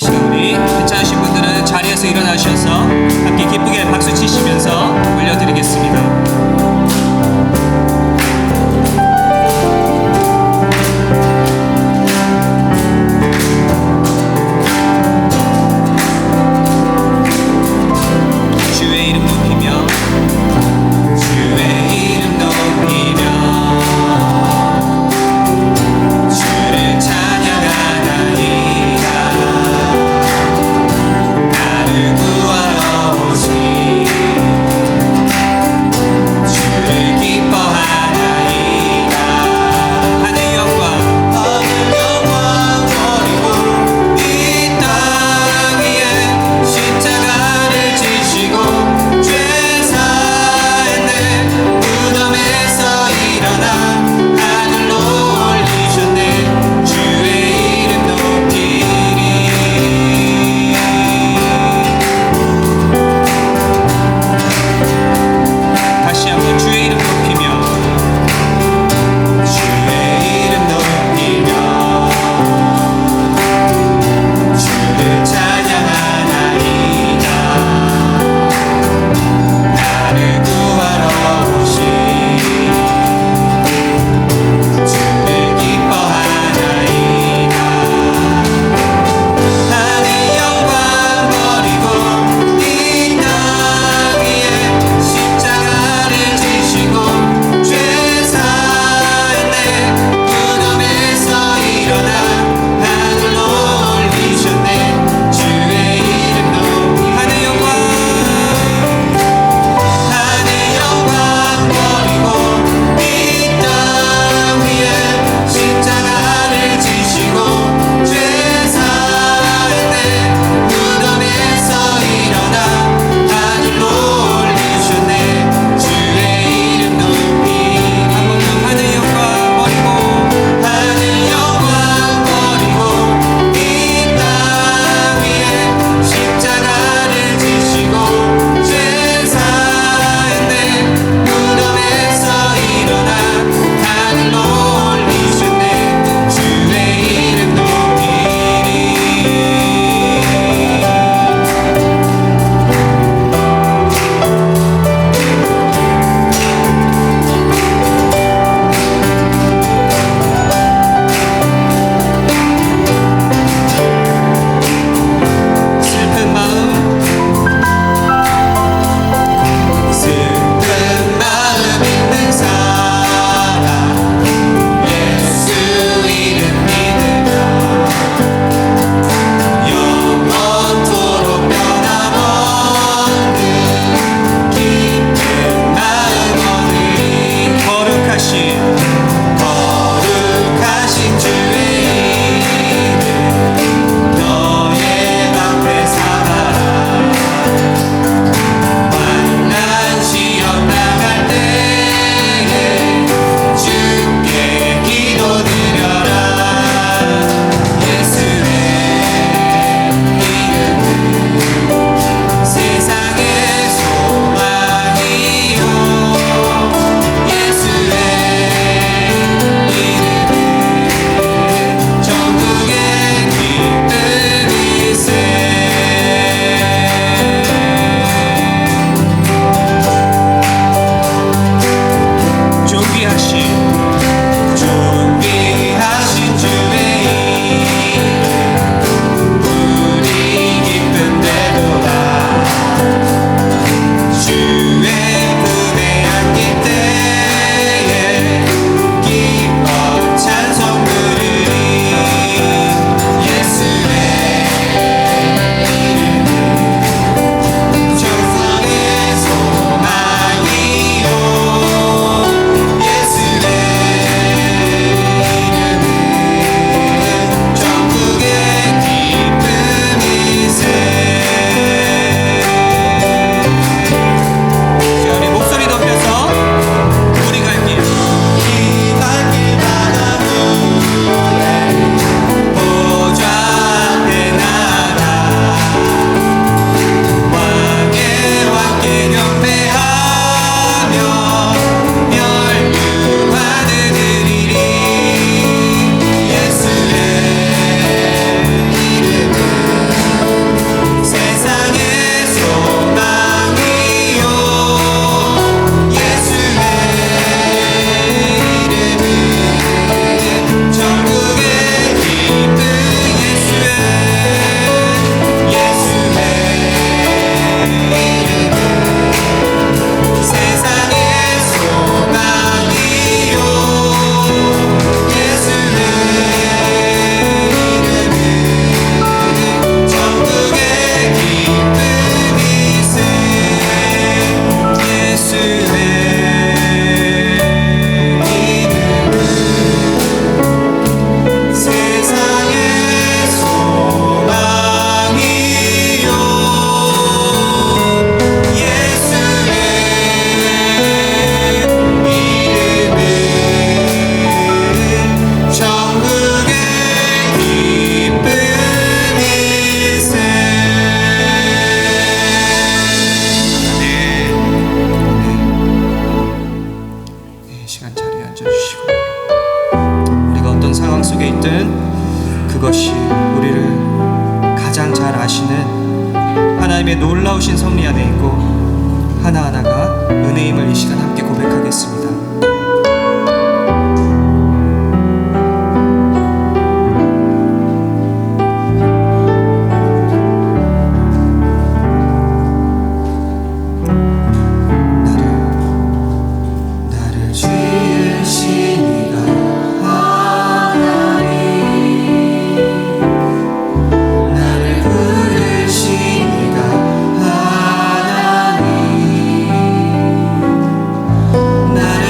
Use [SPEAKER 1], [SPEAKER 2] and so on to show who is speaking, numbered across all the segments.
[SPEAKER 1] 우리 괜찮으신 분들은 자리에서 일어나셔서 함께 기쁘게 박수 치시면서 올려드리겠습니다. 주의 이름 높이며 주의 이름 높이며 주를 찬양하나이다. 나를 구하러 오신 그것이 우리를 가장 잘 아시는 하나님의 놀라우신 섭리 안에 있고 하나하나가 은혜임을 이 시간 함께 고백하겠습니다.
[SPEAKER 2] 나를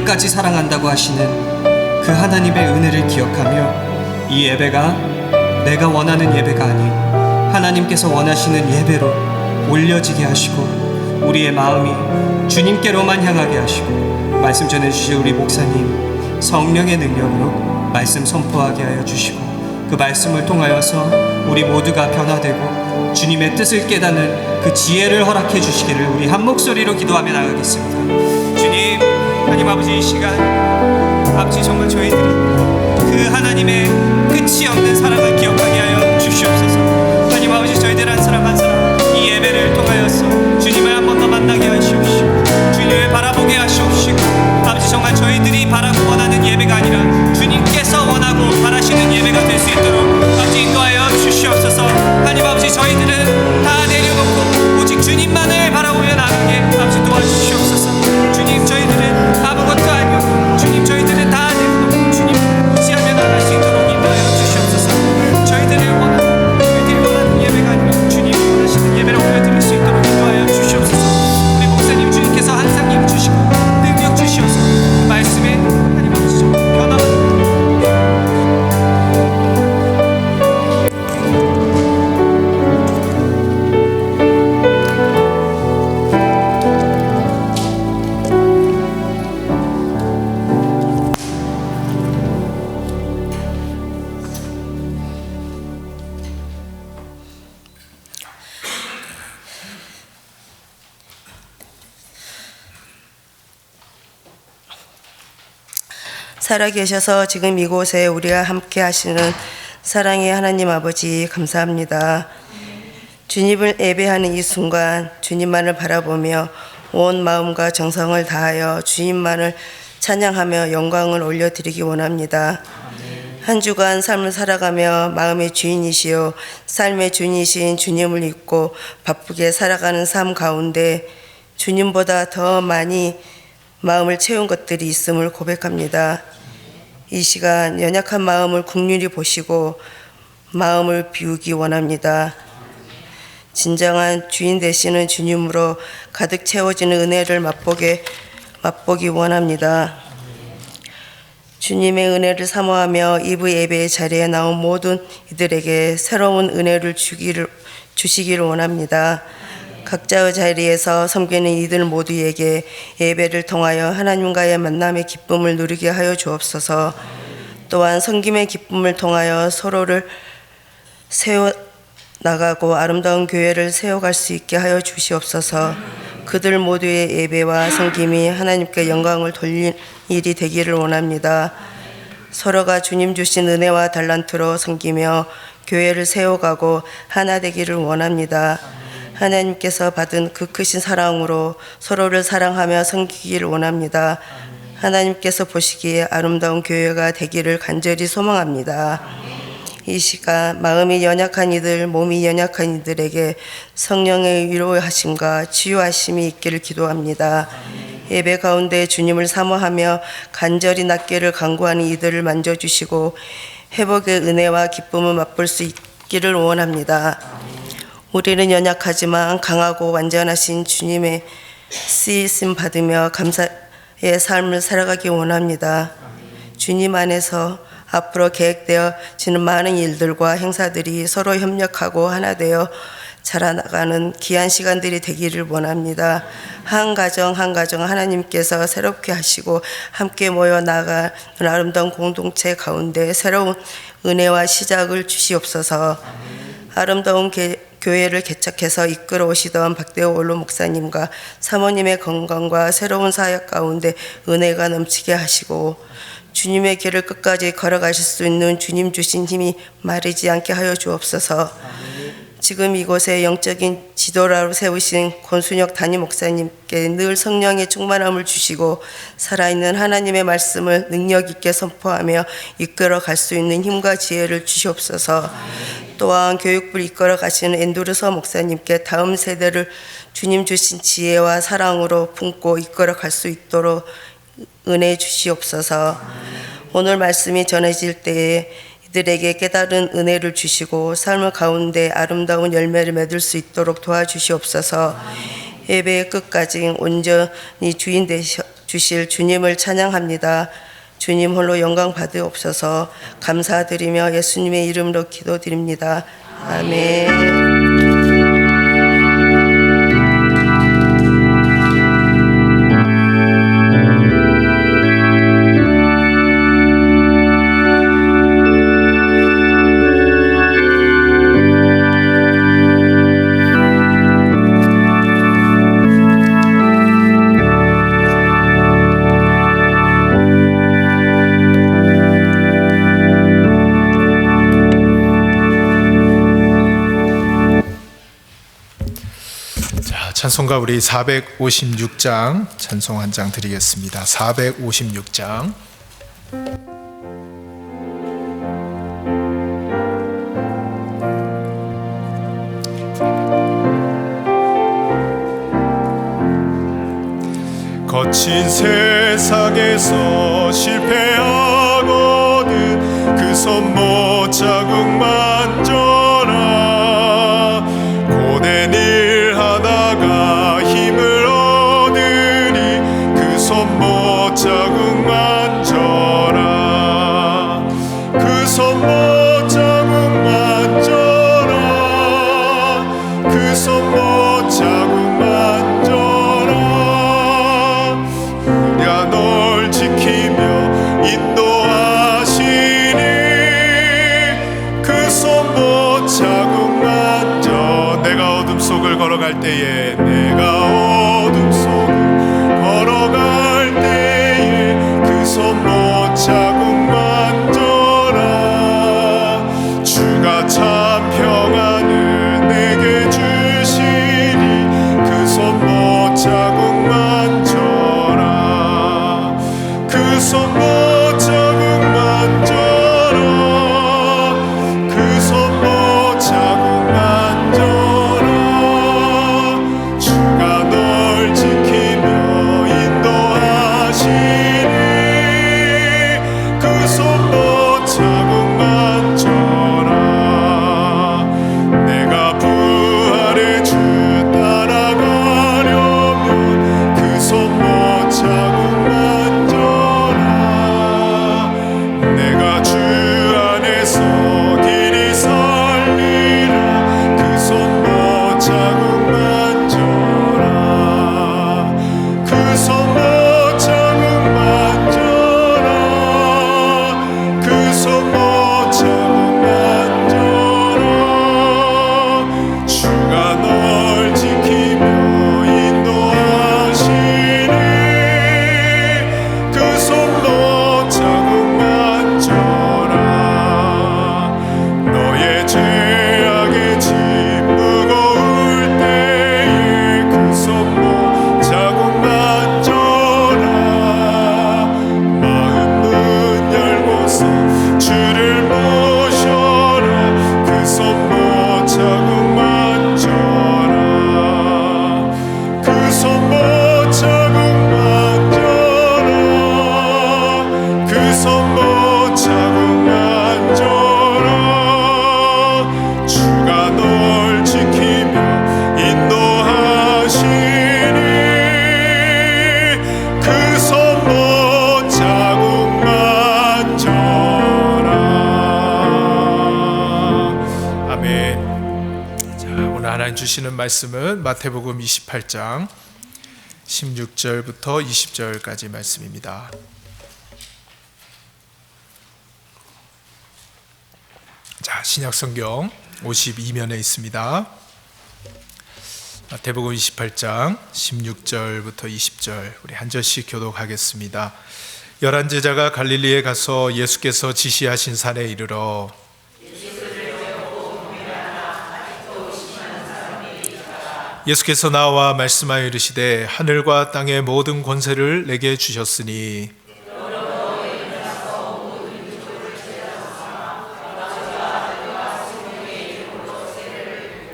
[SPEAKER 1] 끝까지 사랑한다고 하시는 그 하나님의 은혜를 기억하며 이 예배가 내가 원하는 예배가 아닌 하나님께서 원하시는 예배로 올려지게 하시고 우리의 마음이 주님께로만 향하게 하시고 말씀 전해주실 우리 목사님 성령의 능력으로 말씀 선포하게 하여 주시고 그 말씀을 통하여서 우리 모두가 변화되고 주님의 뜻을 깨닫는 그 지혜를 허락해 주시기를 우리 한 목소리로 기도하며 나가겠습니다. 주님, 하나님 아버지, 이 시간 아버지 정말 저희들이 그 하나님의 끝이 없는 사랑을 기억하게 하여 주시옵소서. 하나님 아버지, 저희들 한 사람 한 사람 이 예배를 통하여서 주님을 한 번 더 만나게 하시옵시고 주님을 바라보게 하시옵시고 아버지 정말 저희들이 바라고 원하는 예배가 아니라 주님께서 원하고 바라시는 예배가 될 수 있도록 아버지 인도하여 주시옵소서. 하나님 아버지, 저희들은 다 내려놓고 오직 주님만을 바라보며 나가게 아버지 도와주시옵소서. 주님, 저희들은 아무것도 알며 주님, 저희들은 다 내려놓고 주님을 의지하며 나갈 수 있도록 인도하여 주시옵소서. 저희들이 원하는 예배가 아니라 주님 원하시는 예배를 올려드릴 수 있도록 인도하여 주시옵소서. 우리 목사님 주님께서 항상 힘 주시고 능력 주시옵소서. 그 말씀에 하나님 아버지 좀 변화가
[SPEAKER 2] 살아계셔서 지금 이곳에 우리와 함께 하시는 사랑의 하나님 아버지 감사합니다. 주님을 예배하는 이 순간 주님만을 바라보며 온 마음과 정성을 다하여 주님만을 찬양하며 영광을 올려드리기 원합니다. 한 주간 삶을 살아가며 마음의 주인이시요 삶의 주인이신 주님을 잊고 바쁘게 살아가는 삶 가운데 주님보다 더 많이 마음을 채운 것들이 있음을 고백합니다. 이 시간 연약한 마음을 국률이 보시고 마음을 비우기 원합니다. 진정한 주인 되시는 주님으로 가득 채워지는 은혜를 맛보기 원합니다. 주님의 은혜를 사모하며 이브 예배의 자리에 나온 모든 이들에게 새로운 은혜를 주시기를 원합니다. 각자의 자리에서 섬기는 이들 모두에게 예배를 통하여 하나님과의 만남의 기쁨을 누리게 하여 주옵소서. 또한 섬김의 기쁨을 통하여 서로를 세워나가고 아름다운 교회를 세워갈 수 있게 하여 주시옵소서. 그들 모두의 예배와 섬김이 하나님께 영광을 돌릴 일이 되기를 원합니다. 서로가 주님 주신 은혜와 달란트로 섬기며 교회를 세워가고 하나 되기를 원합니다. 하나님께서 받은 그 크신 사랑으로 서로를 사랑하며 섬기기를 원합니다. 하나님께서 보시기에 아름다운 교회가 되기를 간절히 소망합니다. 이 시간 마음이 연약한 이들, 몸이 연약한 이들에게 성령의 위로하심과 치유하심이 있기를 기도합니다. 예배 가운데 주님을 사모하며 간절히 낫기를 간구하는 이들을 만져주시고 회복의 은혜와 기쁨을 맛볼 수 있기를 원합니다. 우리는 연약하지만 강하고 완전하신 주님의 쓰이심 받으며 감사의 삶을 살아가기 원합니다. 주님 안에서 앞으로 계획되어지는 많은 일들과 행사들이 서로 협력하고 하나 되어 자라나가는 귀한 시간들이 되기를 원합니다. 한 가정 한 가정 하나님께서 새롭게 하시고 함께 모여 나가는 아름다운 공동체 가운데 새로운 은혜와 시작을 주시옵소서. 아름다운 교회를 개척해서 이끌어 오시던 박대호 원로 목사님과 사모님의 건강과 새로운 사역 가운데 은혜가 넘치게 하시고 주님의 길을 끝까지 걸어가실 수 있는 주님 주신 힘이 마르지 않게 하여 주옵소서. 지금 이곳에 영적인 지도라로 세우신 권순혁 담임 목사님께 늘 성령의 충만함을 주시고 살아있는 하나님의 말씀을 능력 있게 선포하며 이끌어 갈 수 있는 힘과 지혜를 주시옵소서. 또한 교육부를 이끌어 가시는 앤드루서 목사님께 다음 세대를 주님 주신 지혜와 사랑으로 품고 이끌어 갈 수 있도록 은혜 주시옵소서. 오늘 말씀이 전해질 때에 이들에게 깨달은 은혜를 주시고 삶의 가운데 아름다운 열매를 맺을 수 있도록 도와주시옵소서. 예배의 끝까지 온전히 주인 주실 주님을 찬양합니다. 주님 홀로 영광 받으옵소서. 감사드리며 예수님의 이름으로 기도드립니다. 아멘.
[SPEAKER 3] 찬송가 우리 456장 찬송 한 장 드리겠습니다. 456장. 거친 세상에서 실패하거든 그 손 못 자국 만져라. 고된 일 하다가 힘을 얻으니 그 손 못 자국 만져라. 그 손 못 자국 만져라. 그 손 못 자국 만져라. 우리가 널 지키며 인도하시니 그 손 못 자국 만져. 내가 어둠 속을 걸어갈 때에 내가 어둠 속을 걸어갈 때에 그 손 못 자국 만져라. 주가 참 평안을 내게 주시니 그 손 못 자국 만져라. 그 손 못 자국 만져라. 그 손 못 자국 만져라. 주가 널 지키며 인도하시니 그 손 못 자국 만져라. 내가 부활의 주 따라가려면 그 손 못 자국 만져라. 내가 주 안에서 길이 살리라. 그 손 못 자국 만져라. 그 손 못 자국 만져라. 그 손 못 자국 만져라. 주가 널 지키며 인도하시니 그 손 못 자국 만져라. 너의 죄악의 짐 무거울 때에 그 손 못 자국 만져라. 마음 문 열고서 주를 모셔라. 그 손 못 자국 만져라. 그 손 못 자국 만져라. 그 손 못 자국 만져라. 주가 널 지키며 인도하시니 그 손 못 자국 만져라. 아멘. 자, 오늘 하나님 주시는 말씀은 마태복음 28장 16절부터 20절까지 말씀입니다. 자, 신약성경 52면에 있습니다. 마태복음 28장 16절부터 20절 우리 한 절씩 교독하겠습니다. 11 제자가 갈릴리에 가서 예수께서 지시하신 산에 이르러 예수께서 나와 말씀하여 이르시되 하늘과 땅의 모든 권세를 내게 주셨으니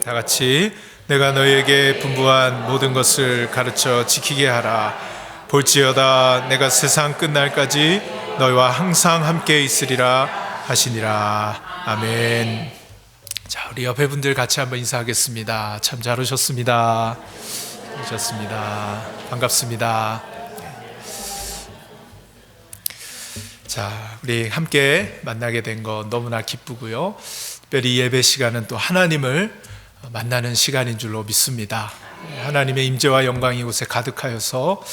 [SPEAKER 3] 다 같이 내가 너희에게 분부한 모든 것을 가르쳐 지키게 하라. 볼지어다 내가 세상 끝날까지 너희와 항상 함께 있으리라 하시니라. 아멘. 자, 우리 옆에 분들 같이 한번 인사하겠습니다. 참 잘 오셨습니다. 반갑습니다. 자, 우리 함께 만나게 된 거 너무나 기쁘고요. 특별히 예배 시간은 또 하나님을 만나는 시간인 줄로 믿습니다. 하나님의 임재와 영광이 이곳에 가득하여서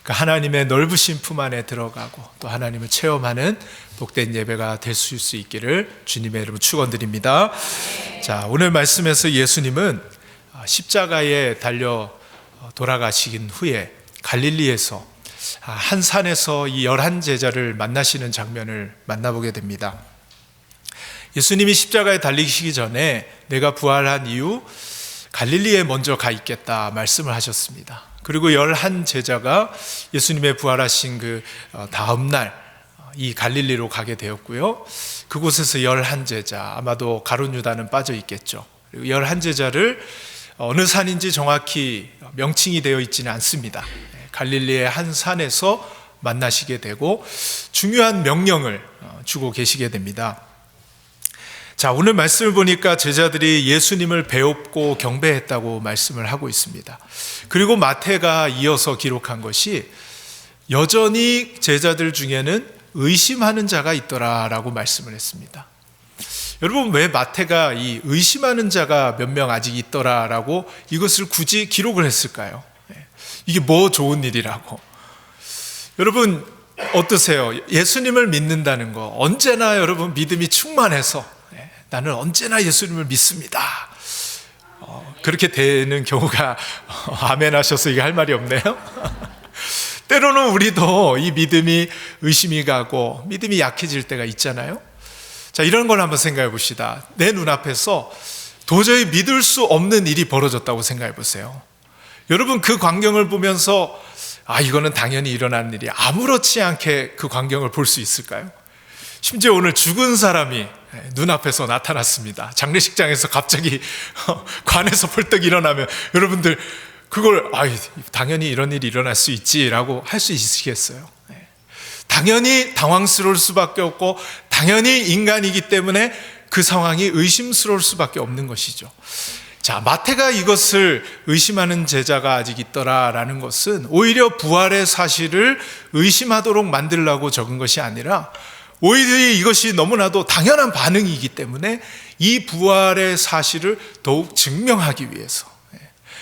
[SPEAKER 3] 그 하나님의 넓으신 품 안에 들어가고 또 하나님을 체험하는 복된 예배가 될 수 있기를 주님의 이름으로 축원드립니다. 자, 오늘 말씀에서 예수님은 십자가에 달려 돌아가신 후에 갈릴리에서 한 산에서 이 11제자를 만나시는 장면을 만나보게 됩니다. 예수님이 십자가에 달리시기 전에 내가 부활한 이후 갈릴리에 먼저 가 있겠다 말씀을 하셨습니다. 그리고 11제자가 예수님의 부활하신 그 다음 날 이 갈릴리로 가게 되었고요. 그곳에서 11제자, 아마도 가룟 유다는 빠져 있겠죠. 그리고 11제자를 어느 산인지 정확히 명칭이 되어 있지는 않습니다. 갈릴리의 한 산에서 만나시게 되고 중요한 명령을 주고 계시게 됩니다. 자, 오늘 말씀을 보니까 제자들이 예수님을 배웁고 경배했다고 말씀을 하고 있습니다. 그리고 마태가 이어서 기록한 것이 여전히 제자들 중에는 의심하는 자가 있더라라고 말씀을 했습니다. 여러분, 왜 마태가 이 의심하는 자가 몇 명 아직 있더라라고 이것을 굳이 기록을 했을까요? 이게 뭐 좋은 일이라고. 여러분 어떠세요? 예수님을 믿는다는 거, 언제나 여러분 믿음이 충만해서 나는 언제나 예수님을 믿습니다, 그렇게 되는 경우가 아멘 하셔서 이게 할 말이 없네요. 때로는 우리도 이 믿음이 의심이 가고 믿음이 약해질 때가 있잖아요. 자, 이런 걸 한번 생각해 봅시다. 내 눈앞에서 도저히 믿을 수 없는 일이 벌어졌다고 생각해 보세요. 여러분, 그 광경을 보면서 이거는 당연히 일어나는 일이, 아무렇지 않게 그 광경을 볼 수 있을까요? 심지어 오늘 죽은 사람이 눈앞에서 나타났습니다. 장례식장에서 갑자기 관에서 벌떡 일어나면 여러분들 그걸 당연히 이런 일이 일어날 수 있지라고 할 수 있으시겠어요? 당연히 당황스러울 수밖에 없고 당연히 인간이기 때문에 그 상황이 의심스러울 수밖에 없는 것이죠. 자, 마태가 이것을 의심하는 제자가 아직 있더라라는 것은 오히려 부활의 사실을 의심하도록 만들려고 적은 것이 아니라 오히려 이것이 너무나도 당연한 반응이기 때문에 이 부활의 사실을 더욱 증명하기 위해서,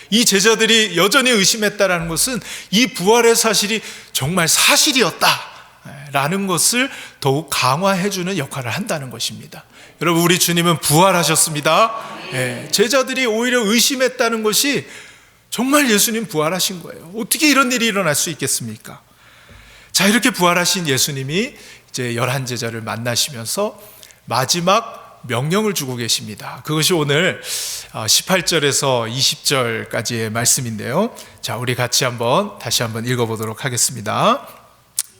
[SPEAKER 3] 이 제자들이 여전히 의심했다라는 것은 이 부활의 사실이 정말 사실이었다라는 것을 더욱 강화해주는 역할을 한다는 것입니다. 여러분, 우리 주님은 부활하셨습니다. 제자들이 오히려 의심했다는 것이 정말 예수님 부활하신 거예요. 어떻게 이런 일이 일어날 수 있겠습니까? 자, 이렇게 부활하신 예수님이 이제 11제자를 만나시면서 마지막 명령을 주고 계십니다. 그것이 오늘 18절에서 20절까지의 말씀인데요. 자, 우리 같이 다시 한번 읽어보도록 하겠습니다.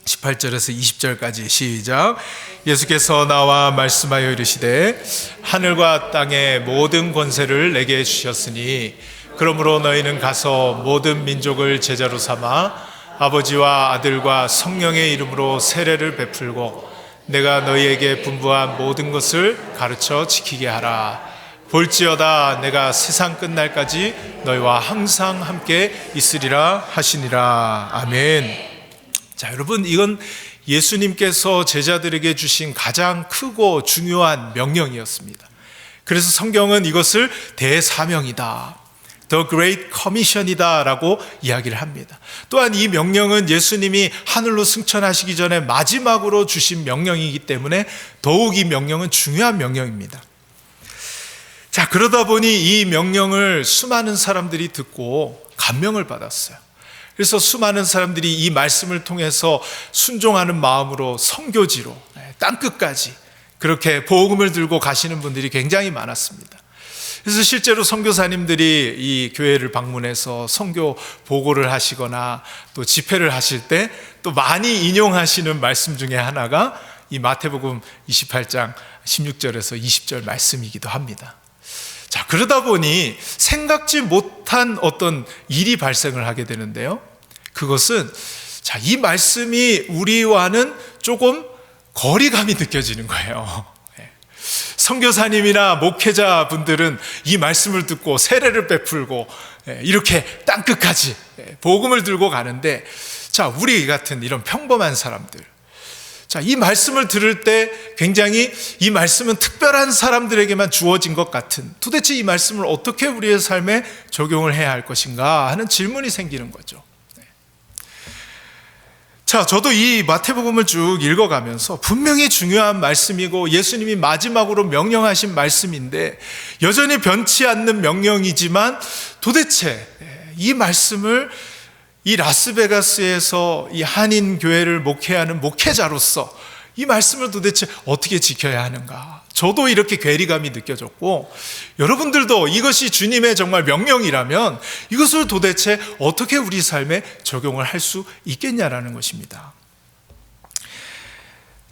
[SPEAKER 3] 18절에서 20절까지 시작. 예수께서 나와 말씀하여 이르시되 하늘과 땅의 모든 권세를 내게 주셨으니 그러므로 너희는 가서 모든 민족을 제자로 삼아 아버지와 아들과 성령의 이름으로 세례를 베풀고 내가 너희에게 분부한 모든 것을 가르쳐 지키게 하라. 볼지어다 내가 세상 끝날까지 너희와 항상 함께 있으리라 하시니라. 아멘. 자, 여러분, 이건 예수님께서 제자들에게 주신 가장 크고 중요한 명령이었습니다. 그래서 성경은 이것을 대사명이다, The Great Commission이다 라고 이야기를 합니다. 또한 이 명령은 예수님이 하늘로 승천하시기 전에 마지막으로 주신 명령이기 때문에 더욱 이 명령은 중요한 명령입니다. 자, 그러다 보니 이 명령을 수많은 사람들이 듣고 감명을 받았어요. 그래서 수많은 사람들이 이 말씀을 통해서 순종하는 마음으로 선교지로 땅끝까지 그렇게 복음을 들고 가시는 분들이 굉장히 많았습니다. 그래서 실제로 선교사님들이 이 교회를 방문해서 선교 보고를 하시거나 또 집회를 하실 때 또 많이 인용하시는 말씀 중에 하나가 이 마태복음 28장 16절에서 20절 말씀이기도 합니다. 자, 그러다 보니 생각지 못한 어떤 일이 발생을 하게 되는데요. 그것은 이 말씀이 우리와는 조금 거리감이 느껴지는 거예요. 선교사님이나 목회자분들은 이 말씀을 듣고 세례를 베풀고 이렇게 땅끝까지 복음을 들고 가는데, 자, 우리 같은 이런 평범한 사람들, 자, 이 말씀을 들을 때 굉장히 이 말씀은 특별한 사람들에게만 주어진 것 같은, 도대체 이 말씀을 어떻게 우리의 삶에 적용을 해야 할 것인가 하는 질문이 생기는 거죠. 자, 저도 이 마태복음을 쭉 읽어가면서 분명히 중요한 말씀이고 예수님이 마지막으로 명령하신 말씀인데 여전히 변치 않는 명령이지만 도대체 이 말씀을 이 라스베가스에서 이 한인 교회를 목회하는 목회자로서 이 말씀을 도대체 어떻게 지켜야 하는가? 저도 이렇게 괴리감이 느껴졌고 여러분들도 이것이 주님의 정말 명령이라면 이것을 도대체 어떻게 우리 삶에 적용을 할 수 있겠냐라는 것입니다.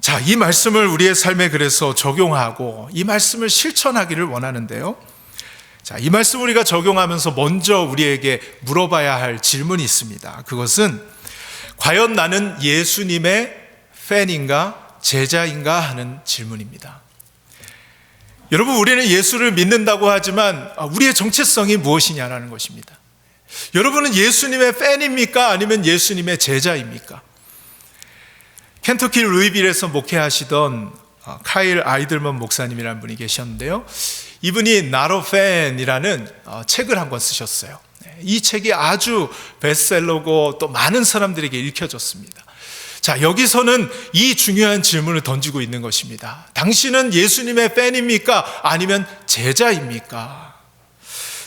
[SPEAKER 3] 자, 이 말씀을 우리의 삶에 그래서 적용하고 이 말씀을 실천하기를 원하는데요. 자, 이 말씀 우리가 적용하면서 먼저 우리에게 물어봐야 할 질문이 있습니다. 그것은 과연 나는 예수님의 팬인가 제자인가 하는 질문입니다. 여러분, 우리는 예수를 믿는다고 하지만 우리의 정체성이 무엇이냐라는 것입니다. 여러분은 예수님의 팬입니까? 아니면 예수님의 제자입니까? 켄터키 루이빌에서 목회하시던 카일 아이들먼 목사님이라는 분이 계셨는데요. 이분이 Not a Fan이라는 책을 한 권 쓰셨어요. 이 책이 아주 베스트셀러고 또 많은 사람들에게 읽혀졌습니다. 자, 여기서는 이 중요한 질문을 던지고 있는 것입니다. 당신은 예수님의 팬입니까? 아니면 제자입니까?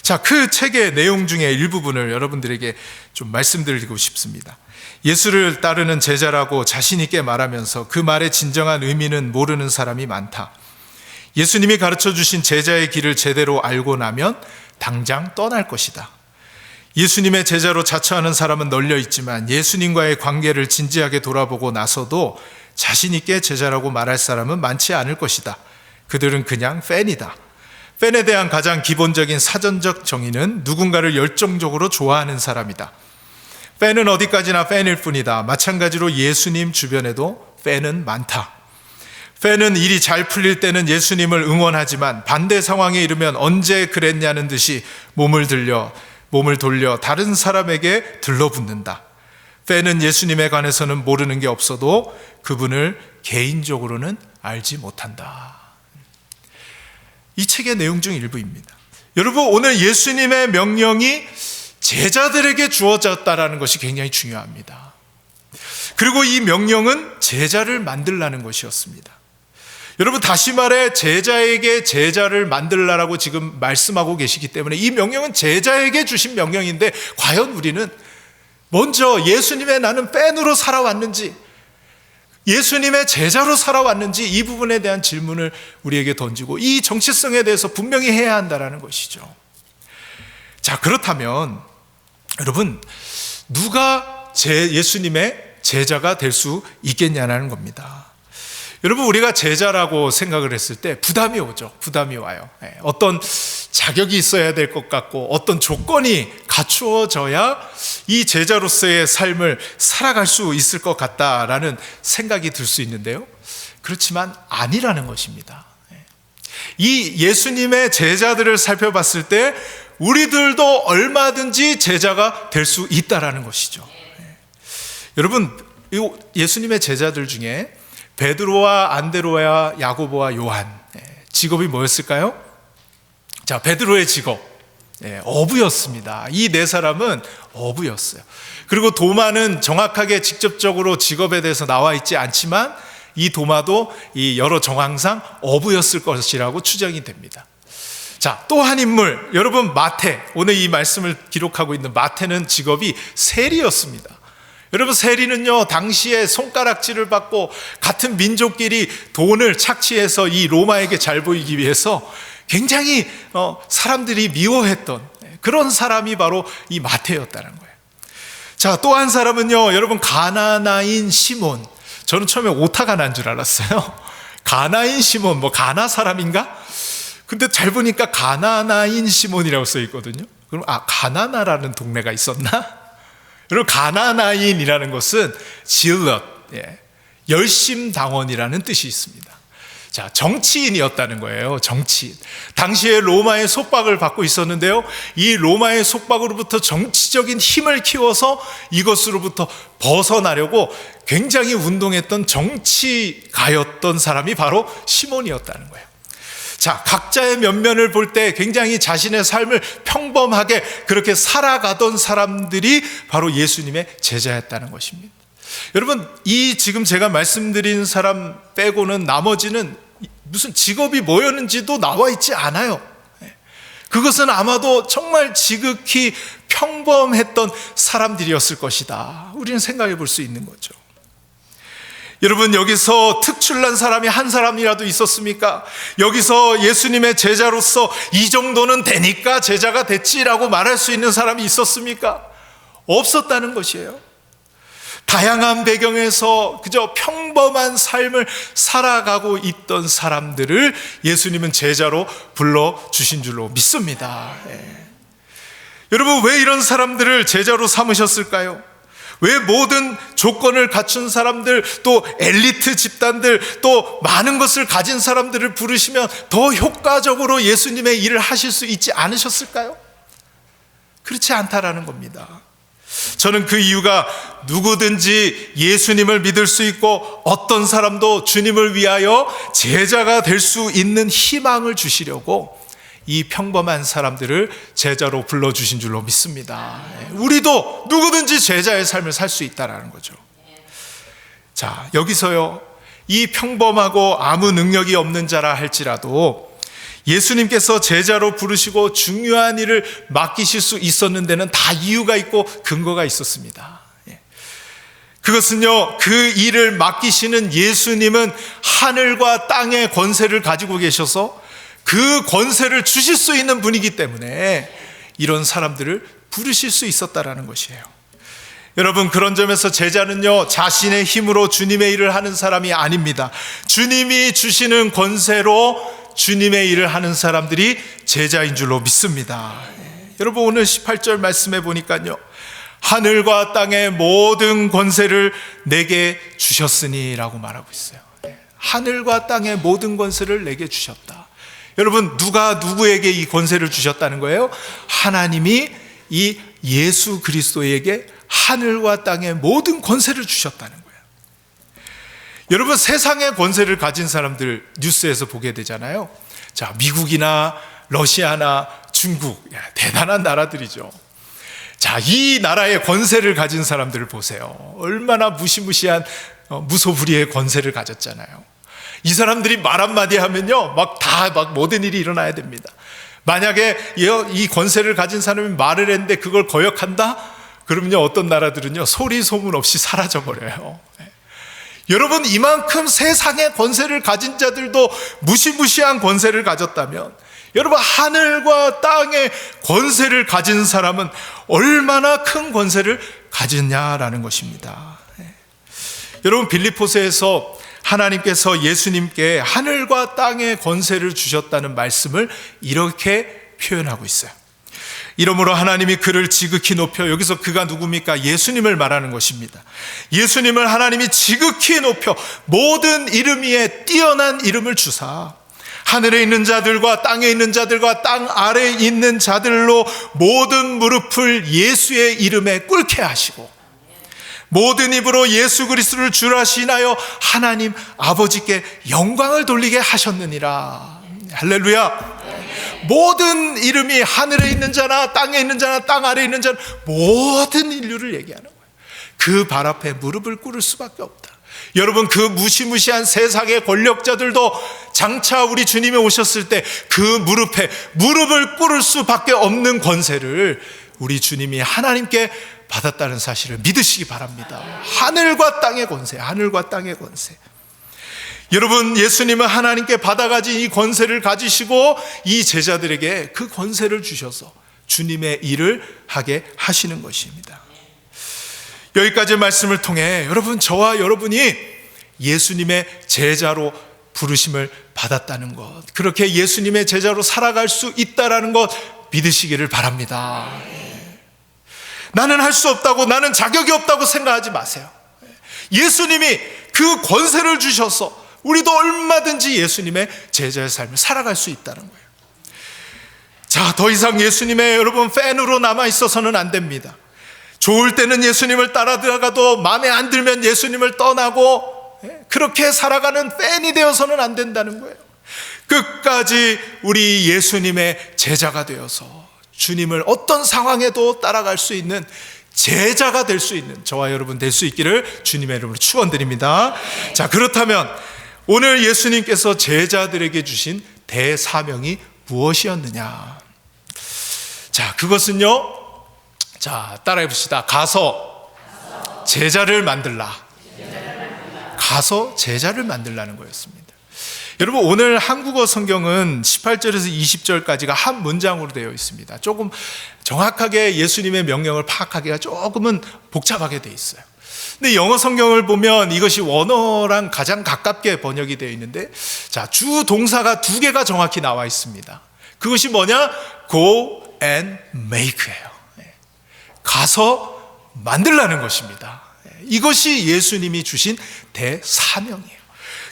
[SPEAKER 3] 자, 그 책의 내용 중에 일부분을 여러분들에게 좀 말씀드리고 싶습니다. 예수를 따르는 제자라고 자신 있게 말하면서 그 말의 진정한 의미는 모르는 사람이 많다. 예수님이 가르쳐 주신 제자의 길을 제대로 알고 나면 당장 떠날 것이다. 예수님의 제자로 자처하는 사람은 널려 있지만 예수님과의 관계를 진지하게 돌아보고 나서도 자신 있게 제자라고 말할 사람은 많지 않을 것이다. 그들은 그냥 팬이다. 팬에 대한 가장 기본적인 사전적 정의는 누군가를 열정적으로 좋아하는 사람이다. 팬은 어디까지나 팬일 뿐이다. 마찬가지로 예수님 주변에도 팬은 많다. 팬은 일이 잘 풀릴 때는 예수님을 응원하지만 반대 상황에 이르면 언제 그랬냐는 듯이 몸을 돌려 다른 사람에게 들러붙는다. 팬은 예수님에 관해서는 모르는 게 없어도 그분을 개인적으로는 알지 못한다. 이 책의 내용 중 일부입니다. 여러분, 오늘 예수님의 명령이 제자들에게 주어졌다는 것이 굉장히 중요합니다. 그리고 이 명령은 제자를 만들라는 것이었습니다. 여러분, 다시 말해 제자에게 제자를 만들라라고 지금 말씀하고 계시기 때문에 이 명령은 제자에게 주신 명령인데 과연 우리는 먼저 예수님의 나는 팬으로 살아왔는지 예수님의 제자로 살아왔는지 이 부분에 대한 질문을 우리에게 던지고 이 정체성에 대해서 분명히 해야 한다는 것이죠. 자, 그렇다면 여러분, 누가 예수님의 제자가 될 수 있겠냐는 겁니다. 여러분, 우리가 제자라고 생각을 했을 때 부담이 오죠. 부담이 와요. 어떤 자격이 있어야 될 것 같고 어떤 조건이 갖추어져야 이 제자로서의 삶을 살아갈 수 있을 것 같다라는 생각이 들 수 있는데요. 그렇지만 아니라는 것입니다. 이 예수님의 제자들을 살펴봤을 때 우리들도 얼마든지 제자가 될 수 있다라는 것이죠. 여러분, 예수님의 제자들 중에 베드로와 안데로와 야고보와 요한, 직업이 뭐였을까요? 자, 베드로의 직업, 어부였습니다. 이 네 사람은 어부였어요. 그리고 도마는 정확하게 직접적으로 직업에 대해서 나와 있지 않지만 이 도마도 이 여러 정황상 어부였을 것이라고 추정이 됩니다. 자, 또 한 인물, 여러분, 마태, 오늘 이 말씀을 기록하고 있는 마태는 직업이 세리였습니다. 여러분, 세리는요, 당시에 손가락질을 받고 같은 민족끼리 돈을 착취해서 이 로마에게 잘 보이기 위해서 굉장히 사람들이 미워했던 그런 사람이 바로 이 마태였다는 거예요. 자, 또 한 사람은요, 여러분, 가나나인 시몬. 저는 처음에 오타가 난 줄 알았어요. 가나인 시몬, 뭐 가나 사람인가? 근데 잘 보니까 가나나인 시몬이라고 써 있거든요. 그럼 가나나라는 동네가 있었나? 여러분, 가나나인이라는 것은 질럿, 열심당원이라는 뜻이 있습니다. 자, 정치인이었다는 거예요. 정치인. 당시에 로마의 속박을 받고 있었는데요. 이 로마의 속박으로부터 정치적인 힘을 키워서 이것으로부터 벗어나려고 굉장히 운동했던 정치가였던 사람이 바로 시몬이었다는 거예요. 자, 각자의 면면을 볼 때 굉장히 자신의 삶을 평범하게 그렇게 살아가던 사람들이 바로 예수님의 제자였다는 것입니다. 여러분, 이 지금 제가 말씀드린 사람 빼고는 나머지는 무슨 직업이 뭐였는지도 나와 있지 않아요. 그것은 아마도 정말 지극히 평범했던 사람들이었을 것이다. 우리는 생각해 볼 수 있는 거죠. 여러분, 여기서 특출난 사람이 한 사람이라도 있었습니까? 여기서 예수님의 제자로서 이 정도는 되니까 제자가 됐지라고 말할 수 있는 사람이 있었습니까? 없었다는 것이에요. 다양한 배경에서 그저 평범한 삶을 살아가고 있던 사람들을 예수님은 제자로 불러주신 줄로 믿습니다. 여러분, 왜 이런 사람들을 제자로 삼으셨을까요? 왜 모든 조건을 갖춘 사람들, 또 엘리트 집단들, 또 많은 것을 가진 사람들을 부르시면 더 효과적으로 예수님의 일을 하실 수 있지 않으셨을까요? 그렇지 않다라는 겁니다. 저는 그 이유가 누구든지 예수님을 믿을 수 있고 어떤 사람도 주님을 위하여 제자가 될 수 있는 희망을 주시려고 이 평범한 사람들을 제자로 불러주신 줄로 믿습니다. 우리도 누구든지 제자의 삶을 살 수 있다는 거죠. 자, 여기서요, 이 평범하고 아무 능력이 없는 자라 할지라도 예수님께서 제자로 부르시고 중요한 일을 맡기실 수 있었는 데는 다 이유가 있고 근거가 있었습니다. 그것은요, 그 일을 맡기시는 예수님은 하늘과 땅의 권세를 가지고 계셔서 그 권세를 주실 수 있는 분이기 때문에 이런 사람들을 부르실 수 있었다라는 것이에요. 여러분, 그런 점에서 제자는요, 자신의 힘으로 주님의 일을 하는 사람이 아닙니다. 주님이 주시는 권세로 주님의 일을 하는 사람들이 제자인 줄로 믿습니다. 여러분, 오늘 18절 말씀해 보니까요, 하늘과 땅의 모든 권세를 내게 주셨으니 라고 말하고 있어요. 하늘과 땅의 모든 권세를 내게 주셨다. 여러분, 누가 누구에게 이 권세를 주셨다는 거예요? 하나님이 이 예수 그리스도에게 하늘과 땅의 모든 권세를 주셨다는 거예요. 여러분, 세상의 권세를 가진 사람들 뉴스에서 보게 되잖아요. 자, 미국이나 러시아나 중국, 대단한 나라들이죠. 자, 이 나라의 권세를 가진 사람들을 보세요. 얼마나 무시무시한 무소불위의 권세를 가졌잖아요. 이 사람들이 말 한마디 하면요, 막 모든 일이 일어나야 됩니다. 만약에 이 권세를 가진 사람이 말을 했는데 그걸 거역한다? 그러면요, 어떤 나라들은요, 소리 소문 없이 사라져버려요. 여러분, 이만큼 세상의 권세를 가진 자들도 무시무시한 권세를 가졌다면, 여러분, 하늘과 땅의 권세를 가진 사람은 얼마나 큰 권세를 가졌냐라는 것입니다. 여러분, 빌립보서에서 하나님께서 예수님께 하늘과 땅의 권세를 주셨다는 말씀을 이렇게 표현하고 있어요. 이러므로 하나님이 그를 지극히 높여, 여기서 그가 누굽니까? 예수님을 말하는 것입니다. 예수님을 하나님이 지극히 높여 모든 이름 위에 뛰어난 이름을 주사 하늘에 있는 자들과 땅에 있는 자들과 땅 아래에 있는 자들로 모든 무릎을 예수의 이름에 꿇게 하시고 모든 입으로 예수 그리스도를 주라 시인하여 하나님 아버지께 영광을 돌리게 하셨느니라. 할렐루야. 모든 이름이 하늘에 있는 자나 땅에 있는 자나 땅 아래에 있는 자나 모든 인류를 얘기하는 거예요. 그 발 앞에 무릎을 꿇을 수밖에 없다. 여러분, 그 무시무시한 세상의 권력자들도 장차 우리 주님이 오셨을 때 그 무릎에 무릎을 꿇을 수밖에 없는 권세를 우리 주님이 하나님께 받았다는 사실을 믿으시기 바랍니다. 하늘과 땅의 권세, 하늘과 땅의 권세. 여러분, 예수님은 하나님께 받아가진 이 권세를 가지시고 이 제자들에게 그 권세를 주셔서 주님의 일을 하게 하시는 것입니다. 여기까지 말씀을 통해 여러분, 저와 여러분이 예수님의 제자로 부르심을 받았다는 것, 그렇게 예수님의 제자로 살아갈 수 있다는 것 믿으시기를 바랍니다. 나는 할 수 없다고, 나는 자격이 없다고 생각하지 마세요. 예수님이 그 권세를 주셔서 우리도 얼마든지 예수님의 제자의 삶을 살아갈 수 있다는 거예요. 자, 더 이상 예수님의 여러분 팬으로 남아 있어서는 안 됩니다. 좋을 때는 예수님을 따라 들어가도 마음에 안 들면 예수님을 떠나고 그렇게 살아가는 팬이 되어서는 안 된다는 거예요. 끝까지 우리 예수님의 제자가 되어서 주님을 어떤 상황에도 따라갈 수 있는 제자가 될 수 있는 저와 여러분 될 수 있기를 주님의 이름으로 축원드립니다. 자, 그렇다면 오늘 예수님께서 제자들에게 주신 대사명이 무엇이었느냐? 자, 그것은요, 자, 따라해 봅시다. 가서 제자를 만들라. 가서 제자를 만들라는 거였습니다. 여러분, 오늘 한국어 성경은 18절에서 20절까지가 한 문장으로 되어 있습니다. 조금 정확하게 예수님의 명령을 파악하기가 조금은 복잡하게 되어 있어요. 근데 영어 성경을 보면 이것이 원어랑 가장 가깝게 번역이 되어 있는데, 자, 주 동사가 두 개가 정확히 나와 있습니다. 그것이 뭐냐? Go and make예요. 가서 만들라는 것입니다. 이것이 예수님이 주신 대사명이에요.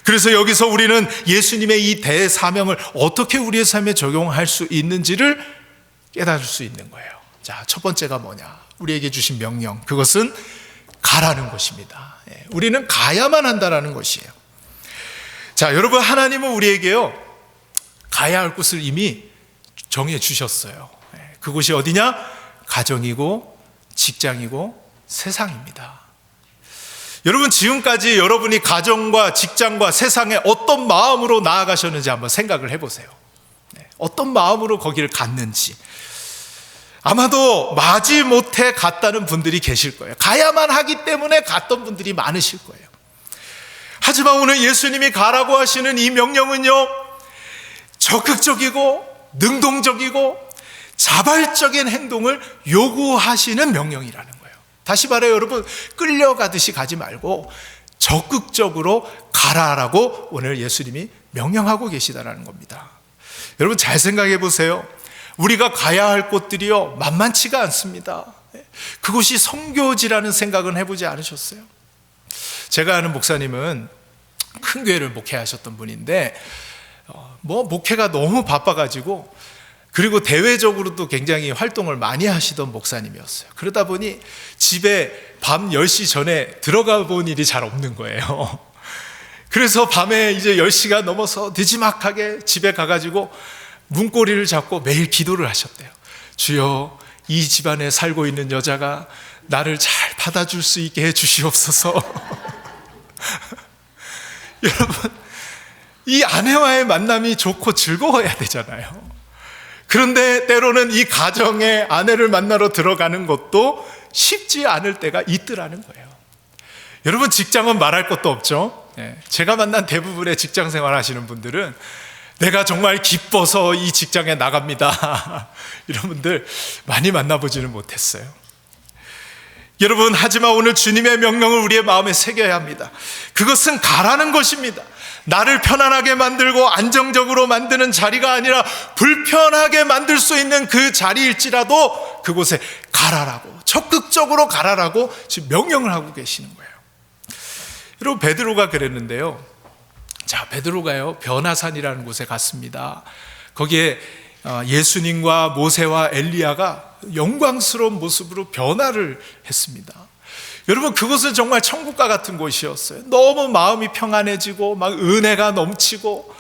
[SPEAKER 3] 그래서 여기서 우리는 예수님의 이 대사명을 어떻게 우리의 삶에 적용할 수 있는지를 깨달을 수 있는 거예요. 자, 첫 번째가 뭐냐? 우리에게 주신 명령, 그것은 가라는 것입니다. 우리는 가야만 한다라는 것이에요. 자, 여러분, 하나님은 우리에게요, 가야 할 곳을 이미 정해 주셨어요. 그곳이 어디냐? 가정이고 직장이고 세상입니다. 여러분, 지금까지 여러분이 가정과 직장과 세상에 어떤 마음으로 나아가셨는지 한번 생각을 해보세요. 어떤 마음으로 거기를 갔는지. 아마도 마지못해 갔다는 분들이 계실 거예요. 가야만 하기 때문에 갔던 분들이 많으실 거예요. 하지만 오늘 예수님이 가라고 하시는 이 명령은요, 적극적이고 능동적이고 자발적인 행동을 요구하시는 명령이라는 거예요. 다시 말해요, 여러분, 끌려가듯이 가지 말고 적극적으로 가라라고 오늘 예수님이 명령하고 계시다라는 겁니다. 여러분, 잘 생각해 보세요. 우리가 가야 할 곳들이요, 만만치가 않습니다. 그곳이 선교지라는 생각은 해보지 않으셨어요? 제가 아는 목사님은 큰 교회를 목회하셨던 분인데, 목회가 너무 바빠가지고, 그리고 대외적으로도 굉장히 활동을 많이 하시던 목사님이었어요. 그러다 보니 집에 밤 10시 전에 들어가 본 일이 잘 없는 거예요. 그래서 밤에 이제 10시가 넘어서 늦지막하게 집에 가가지고 문고리를 잡고 매일 기도를 하셨대요. 주여, 이 집안에 살고 있는 여자가 나를 잘 받아줄 수 있게 해주시옵소서. 여러분, 이 아내와의 만남이 좋고 즐거워야 되잖아요. 그런데 때로는 이 가정에 아내를 만나러 들어가는 것도 쉽지 않을 때가 있더라는 거예요. 여러분, 직장은 말할 것도 없죠. 제가 만난 대부분의 직장 생활 하시는 분들은 내가 정말 기뻐서 이 직장에 나갑니다. 이런 분들 많이 만나보지는 못했어요. 여러분, 하지만 오늘 주님의 명령을 우리의 마음에 새겨야 합니다. 그것은 가라는 것입니다. 나를 편안하게 만들고 안정적으로 만드는 자리가 아니라 불편하게 만들 수 있는 그 자리일지라도 그곳에 가라라고, 적극적으로 가라라고 지금 명령을 하고 계시는 거예요. 여러분, 베드로가 그랬는데요. 자, 베드로가요, 변화산이라는 곳에 갔습니다. 거기에 예수님과 모세와 엘리야가 영광스러운 모습으로 변화를 했습니다. 여러분, 그곳은 정말 천국과 같은 곳이었어요. 너무 마음이 평안해지고 막 은혜가 넘치고,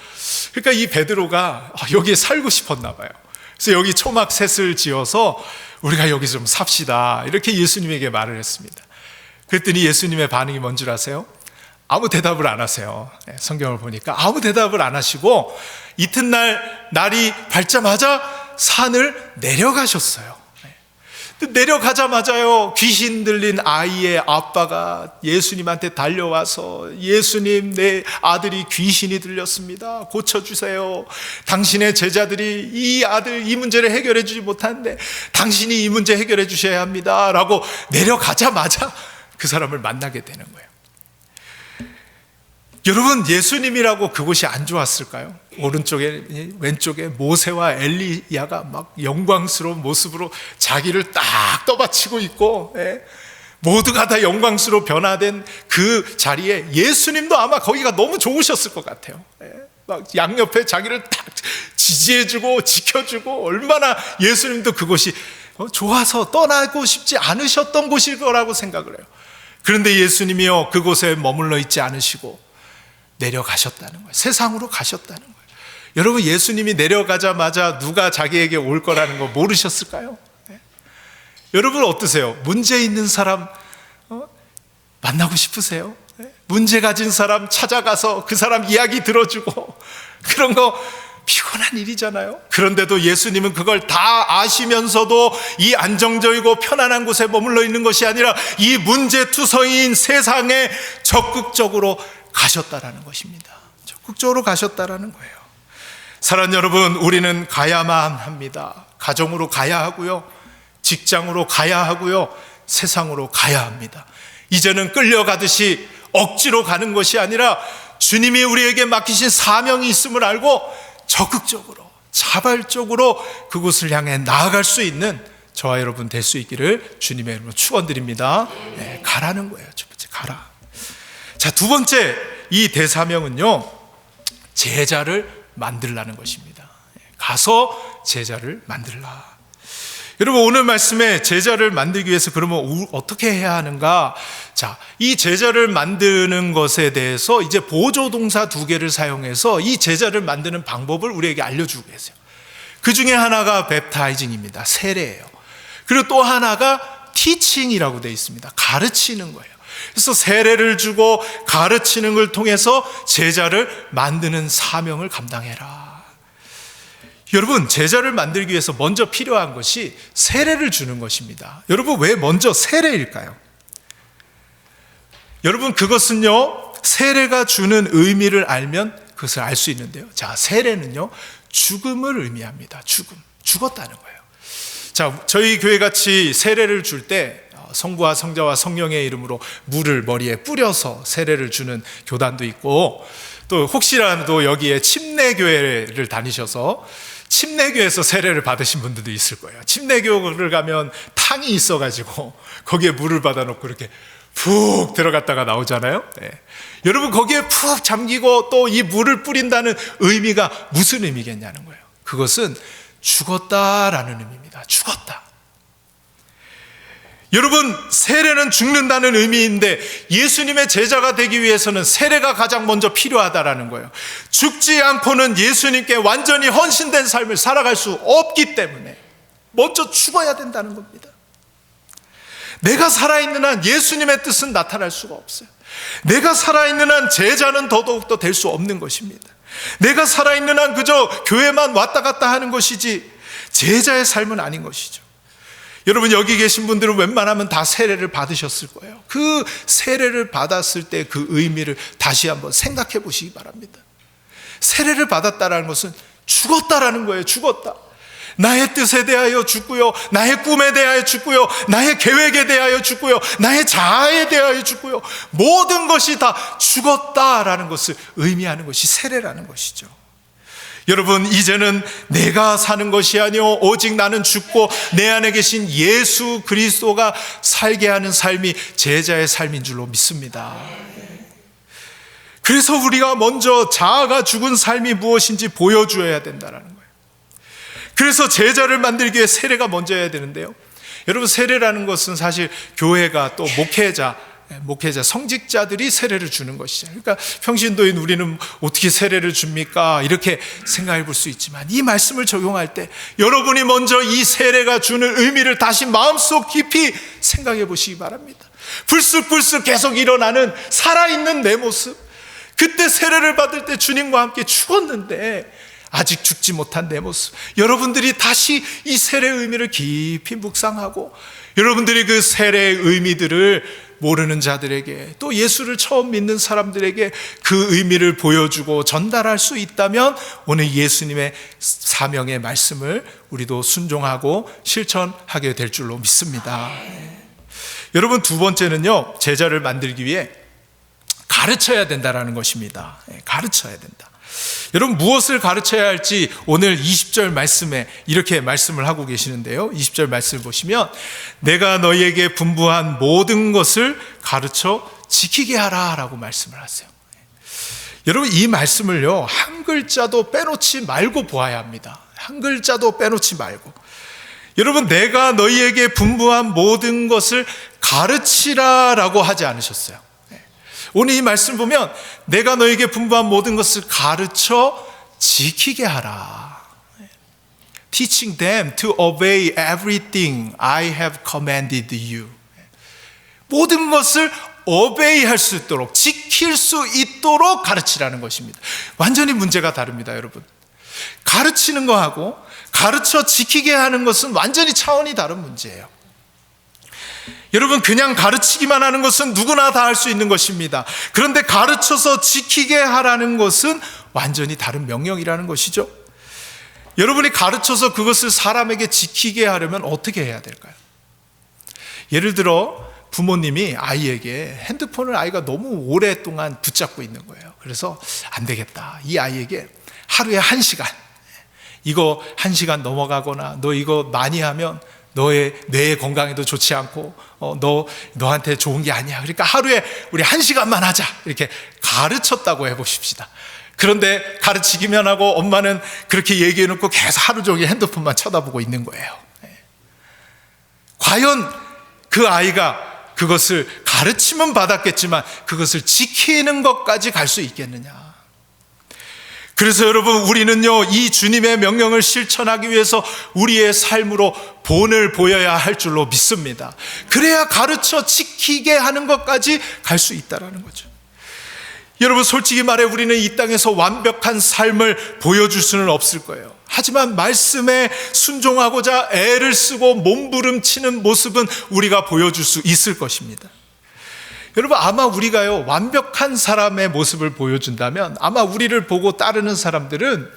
[SPEAKER 3] 그러니까 이 베드로가 여기에 살고 싶었나 봐요. 그래서 여기 초막셋을 지어서 우리가 여기서 좀 삽시다, 이렇게 예수님에게 말을 했습니다. 그랬더니 예수님의 반응이 뭔 줄 아세요? 아무 대답을 안 하세요. 성경을 보니까 아무 대답을 안 하시고 이튿날 날이 밝자마자 산을 내려가셨어요. 내려가자마자요, 귀신 들린 아이의 아빠가 예수님한테 달려와서, 예수님, 내 아들이 귀신이 들렸습니다. 고쳐주세요. 당신의 제자들이 이 아들 이 문제를 해결해 주지 못하는데 당신이 이 문제 해결해 주셔야 합니다 라고 내려가자마자 그 사람을 만나게 되는 거예요. 여러분, 예수님이라고 그곳이 안 좋았을까요? 오른쪽에 왼쪽에 모세와 엘리야가 막 영광스러운 모습으로 자기를 딱 떠받치고 있고, 모두가 다 영광스러워 변화된 그 자리에 예수님도 아마 거기가 너무 좋으셨을 것 같아요. 막 양옆에 자기를 딱 지지해주고 지켜주고, 얼마나 예수님도 그곳이 좋아서 떠나고 싶지 않으셨던 곳일 거라고 생각을 해요. 그런데 예수님이요, 그곳에 머물러 있지 않으시고 내려가셨다는 거예요. 세상으로 가셨다는 거예요. 여러분, 예수님이 내려가자마자 누가 자기에게 올 거라는 거 모르셨을까요? 여러분 어떠세요? 문제 있는 사람 만나고 싶으세요? 문제 가진 사람 찾아가서 그 사람 이야기 들어주고, 그런 거 피곤한 일이잖아요. 그런데도 예수님은 그걸 다 아시면서도 이 안정적이고 편안한 곳에 머물러 있는 것이 아니라 이 문제투성이인 세상에 적극적으로 가셨다라는 것입니다. 적극적으로 가셨다라는 거예요. 사랑하는 여러분, 우리는 가야만 합니다. 가정으로 가야 하고요, 직장으로 가야 하고요, 세상으로 가야 합니다. 이제는 끌려가듯이 억지로 가는 것이 아니라 주님이 우리에게 맡기신 사명이 있음을 알고 적극적으로, 자발적으로 그곳을 향해 나아갈 수 있는 저와 여러분 될 수 있기를 주님의 이름으로 축원드립니다. 네, 가라는 거예요. 첫 번째, 가라. 자, 두 번째, 이 대사명은요, 제자를 만들라는 것입니다. 가서 제자를 만들라. 여러분, 오늘 말씀에 제자를 만들기 위해서 그러면 어떻게 해야 하는가? 자, 이 제자를 만드는 것에 대해서 이제 보조동사 2개를 사용해서 이 제자를 만드는 방법을 우리에게 알려주고 계세요. 그 중에 하나가 웹타이징입니다. 세례예요. 그리고 또 하나가 티칭이라고 되어 있습니다. 가르치는 거예요. 그래서 세례를 주고 가르치는 걸 통해서 제자를 만드는 사명을 감당해라. 여러분, 제자를 만들기 위해서 먼저 필요한 것이 세례를 주는 것입니다. 여러분, 왜 먼저 세례일까요? 여러분, 그것은요, 세례가 주는 의미를 알면 그것을 알 수 있는데요. 자, 세례는요, 죽음을 의미합니다. 죽었다는 거예요. 자, 저희 교회 같이 세례를 줄 때 성부와 성자와 성령의 이름으로 물을 머리에 뿌려서 세례를 주는 교단도 있고, 또 혹시라도 여기에 침례교회를 다니셔서 침례교회에서 세례를 받으신 분들도 있을 거예요. 침례교회를 가면 탕이 있어가지고 거기에 물을 받아놓고 이렇게 푹 들어갔다가 나오잖아요. 네. 여러분, 거기에 푹 잠기고 또 이 물을 뿌린다는 의미가 무슨 의미겠냐는 거예요. 그것은 죽었다라는 의미입니다. 죽었다. 여러분, 세례는 죽는다는 의미인데 예수님의 제자가 되기 위해서는 세례가 가장 먼저 필요하다라는 거예요. 죽지 않고는 예수님께 완전히 헌신된 삶을 살아갈 수 없기 때문에 먼저 죽어야 된다는 겁니다. 내가 살아있는 한 예수님의 뜻은 나타날 수가 없어요. 내가 살아있는 한 제자는 더더욱더 될 수 없는 것입니다. 내가 살아있는 한 그저 교회만 왔다 갔다 하는 것이지 제자의 삶은 아닌 것이죠. 여러분, 여기 계신 분들은 웬만하면 다 세례를 받으셨을 거예요. 그 세례를 받았을 때 그 의미를 다시 한번 생각해 보시기 바랍니다. 세례를 받았다라는 것은 죽었다라는 거예요. 죽었다. 나의 뜻에 대하여 죽고요, 나의 꿈에 대하여 죽고요, 나의 계획에 대하여 죽고요, 나의 자아에 대하여 죽고요, 모든 것이 다 죽었다라는 것을 의미하는 것이 세례라는 것이죠. 여러분, 이제는 내가 사는 것이 아니오 오직 나는 죽고 내 안에 계신 예수 그리스도가 살게 하는 삶이 제자의 삶인 줄로 믿습니다. 그래서 우리가 먼저 자아가 죽은 삶이 무엇인지 보여줘야 된다는 거예요. 그래서 제자를 만들기 위해 세례가 먼저 해야 되는데요, 여러분, 세례라는 것은 사실 교회가 또 목회자, 성직자들이 세례를 주는 것이죠. 그러니까 평신도인 우리는 어떻게 세례를 줍니까? 이렇게 생각해 볼 수 있지만 이 말씀을 적용할 때 여러분이 먼저 이 세례가 주는 의미를 다시 마음속 깊이 생각해 보시기 바랍니다. 불쑥불쑥 계속 일어나는 살아있는 내 모습, 그때 세례를 받을 때 주님과 함께 죽었는데 아직 죽지 못한 내 모습, 여러분들이 다시 이 세례의 의미를 깊이 묵상하고 여러분들이 그 세례의 의미들을 모르는 자들에게, 또 예수를 처음 믿는 사람들에게 그 의미를 보여주고 전달할 수 있다면 오늘 예수님의 사명의 말씀을 우리도 순종하고 실천하게 될 줄로 믿습니다. 여러분, 두 번째는요, 제자를 만들기 위해 가르쳐야 된다는 것입니다. 가르쳐야 된다. 여러분, 무엇을 가르쳐야 할지 오늘 20절 말씀에 이렇게 말씀을 하고 계시는데요. 20절 말씀을 보시면 내가 너희에게 분부한 모든 것을 가르쳐 지키게 하라 라고 말씀을 하세요. 여러분, 이 말씀을요, 한 글자도 빼놓지 말고 보아야 합니다. 한 글자도 빼놓지 말고. 여러분, 내가 너희에게 분부한 모든 것을 가르치라 라고 하지 않으셨어요. 오늘 이 말씀 보면 내가 너에게 분부한 모든 것을 가르쳐 지키게 하라. Teaching them to obey everything I have commanded you. 모든 것을 obey 할 수 있도록, 지킬 수 있도록 가르치라는 것입니다. 완전히 문제가 다릅니다, 여러분. 가르치는 거하고 가르쳐 지키게 하는 것은 완전히 차원이 다른 문제예요. 여러분, 그냥 가르치기만 하는 것은 누구나 다 할 수 있는 것입니다. 그런데 가르쳐서 지키게 하라는 것은 완전히 다른 명령이라는 것이죠. 여러분이 가르쳐서 그것을 사람에게 지키게 하려면 어떻게 해야 될까요? 예를 들어 부모님이 아이에게 핸드폰을 아이가 너무 오랫동안 붙잡고 있는 거예요. 그래서 안 되겠다, 이 아이에게 하루에 1시간, 이거 1시간 넘어가거나 너 이거 많이 하면 너의 뇌 건강에도 좋지 않고 너한테 좋은 게 아니야. 그러니까 하루에 우리 1시간만 하자, 이렇게 가르쳤다고 해보십시다. 그런데 가르치기만 하고 엄마는 그렇게 얘기해놓고 계속 하루 종일 핸드폰만 쳐다보고 있는 거예요. 과연 그 아이가 그것을 가르침은 받았겠지만 그것을 지키는 것까지 갈 수 있겠느냐? 그래서 여러분, 우리는요, 이 주님의 명령을 실천하기 위해서 우리의 삶으로 본을 보여야 할 줄로 믿습니다. 그래야 가르쳐 지키게 하는 것까지 갈 수 있다는 거죠. 여러분, 솔직히 말해 우리는 이 땅에서 완벽한 삶을 보여줄 수는 없을 거예요. 하지만 말씀에 순종하고자 애를 쓰고 몸부림치는 모습은 우리가 보여줄 수 있을 것입니다. 여러분, 아마 우리가요, 완벽한 사람의 모습을 보여준다면 아마 우리를 보고 따르는 사람들은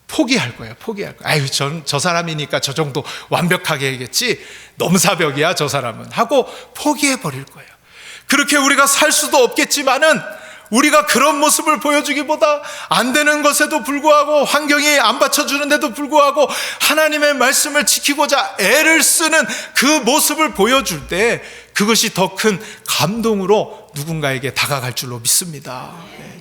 [SPEAKER 3] 포기할 거예요. 아유, 저 사람이니까 저 정도 완벽하게 하겠지, 넘사벽이야 저 사람은, 하고 포기해 버릴 거예요. 그렇게 우리가 살 수도 없겠지만은 우리가 그런 모습을 보여주기보다 안 되는 것에도 불구하고, 환경이 안 받쳐주는데도 불구하고 하나님의 말씀을 지키고자 애를 쓰는 그 모습을 보여줄 때 그것이 더 큰 감동으로 누군가에게 다가갈 줄로 믿습니다.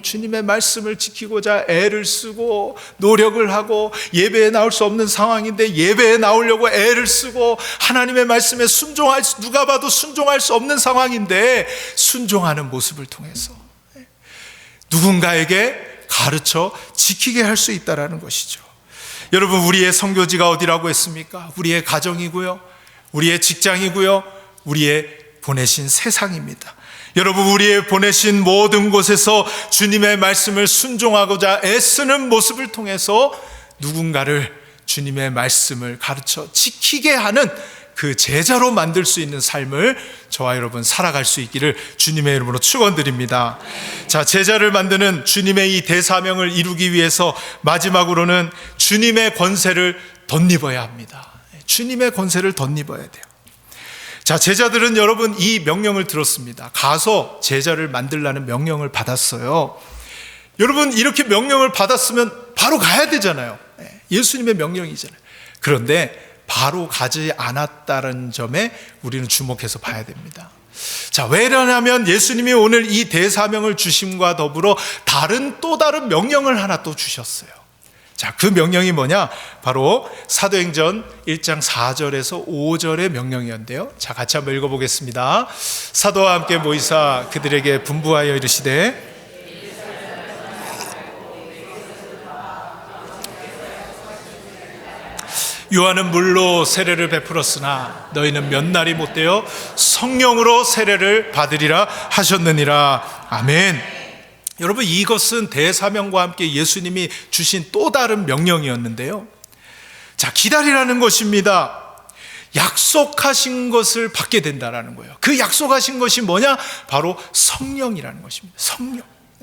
[SPEAKER 3] 주님의 말씀을 지키고자 애를 쓰고 노력을 하고, 예배에 나올 수 없는 상황인데 예배에 나오려고 애를 쓰고, 하나님의 말씀에 누가 봐도 순종할 수 없는 상황인데 순종하는 모습을 통해서 누군가에게 가르쳐 지키게 할 수 있다는 것이죠. 여러분, 우리의 선교지가 어디라고 했습니까? 우리의 가정이고요, 우리의 직장이고요, 우리의 보내신 세상입니다. 여러분, 우리의 보내신 모든 곳에서 주님의 말씀을 순종하고자 애쓰는 모습을 통해서 누군가를 주님의 말씀을 가르쳐 지키게 하는 그 제자로 만들 수 있는 삶을 저와 여러분 살아갈 수 있기를 주님의 이름으로 축원드립니다. 자, 제자를 만드는 주님의 이 대사명을 이루기 위해서 마지막으로는 주님의 권세를 덧입어야 합니다. 주님의 권세를 덧입어야 돼요. 자, 제자들은 여러분 이 명령을 들었습니다. 가서 제자를 만들라는 명령을 받았어요. 여러분, 이렇게 명령을 받았으면 바로 가야 되잖아요. 예수님의 명령이잖아요. 그런데 바로 가지 않았다는 점에 우리는 주목해서 봐야 됩니다. 자, 왜냐하면 예수님이 오늘 이 대사명을 주심과 더불어 또 다른 명령을 하나 또 주셨어요. 자, 그 명령이 뭐냐? 바로 사도행전 1장 4절에서 5절의 명령이었는데요. 자, 같이 한번 읽어보겠습니다. 사도와 함께 모이사 그들에게 분부하여 이르시되, 요한은 물로 세례를 베풀었으나 너희는 몇 날이 못되어 성령으로 세례를 받으리라 하셨느니라. 아멘. 여러분, 이것은 대사명과 함께 예수님이 주신 또 다른 명령이었는데요. 자, 기다리라는 것입니다. 약속하신 것을 받게 된다라는 거예요. 그 약속하신 것이 뭐냐? 바로 성령이라는 것입니다.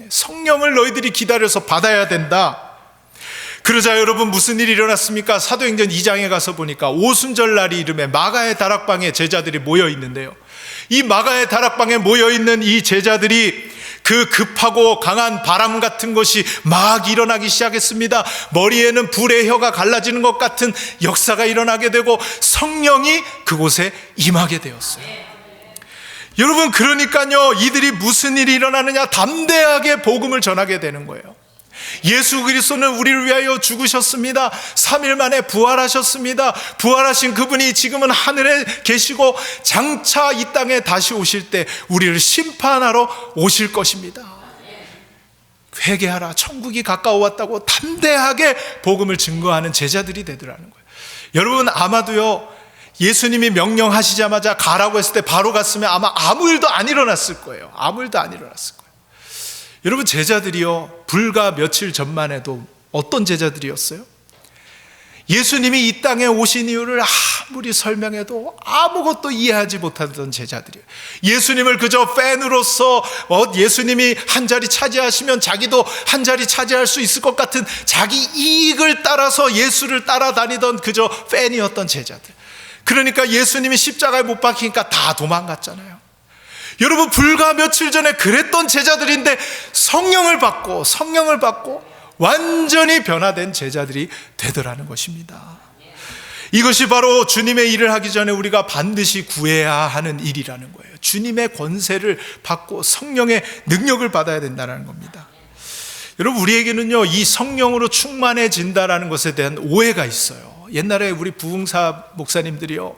[SPEAKER 3] 성령을 너희들이 기다려서 받아야 된다. 그러자 여러분, 무슨 일이 일어났습니까? 사도행전 2장에 가서 보니까 오순절 날이 이름에 마가의 다락방에 제자들이 모여 있는데요. 이 마가의 다락방에 모여 있는 이 제자들이 그 급하고 강한 바람 같은 것이 막 일어나기 시작했습니다. 머리에는 불의 혀가 갈라지는 것 같은 역사가 일어나게 되고 성령이 그곳에 임하게 되었어요. 여러분, 그러니까요, 이들이 무슨 일이 일어나느냐, 담대하게 복음을 전하게 되는 거예요. 예수 그리스도는 우리를 위하여 죽으셨습니다. 3일 만에 부활하셨습니다. 부활하신 그분이 지금은 하늘에 계시고 장차 이 땅에 다시 오실 때 우리를 심판하러 오실 것입니다. 회개하라, 천국이 가까워 왔다고 담대하게 복음을 증거하는 제자들이 되더라는 거예요. 여러분, 아마도요, 예수님이 명령하시자마자 가라고 했을 때 바로 갔으면 아마 아무 일도 안 일어났을 거예요. 아무 일도 안 일어났을 거예요. 여러분, 제자들이요, 불과 며칠 전만 해도 어떤 제자들이었어요? 예수님이 이 땅에 오신 이유를 아무리 설명해도 아무것도 이해하지 못하던 제자들이에요. 예수님을 그저 팬으로서 예수님이 한 자리 차지하시면 자기도 한 자리 차지할 수 있을 것 같은 자기 이익을 따라서 예수를 따라다니던 그저 팬이었던 제자들. 그러니까 예수님이 십자가에 못 박히니까 다 도망갔잖아요. 여러분, 불과 며칠 전에 그랬던 제자들인데 성령을 받고 완전히 변화된 제자들이 되더라는 것입니다. 이것이 바로 주님의 일을 하기 전에 우리가 반드시 구해야 하는 일이라는 거예요. 주님의 권세를 받고 성령의 능력을 받아야 된다는 겁니다. 여러분, 우리에게는요, 이 성령으로 충만해진다라는 것에 대한 오해가 있어요. 옛날에 우리 부흥사 목사님들이요,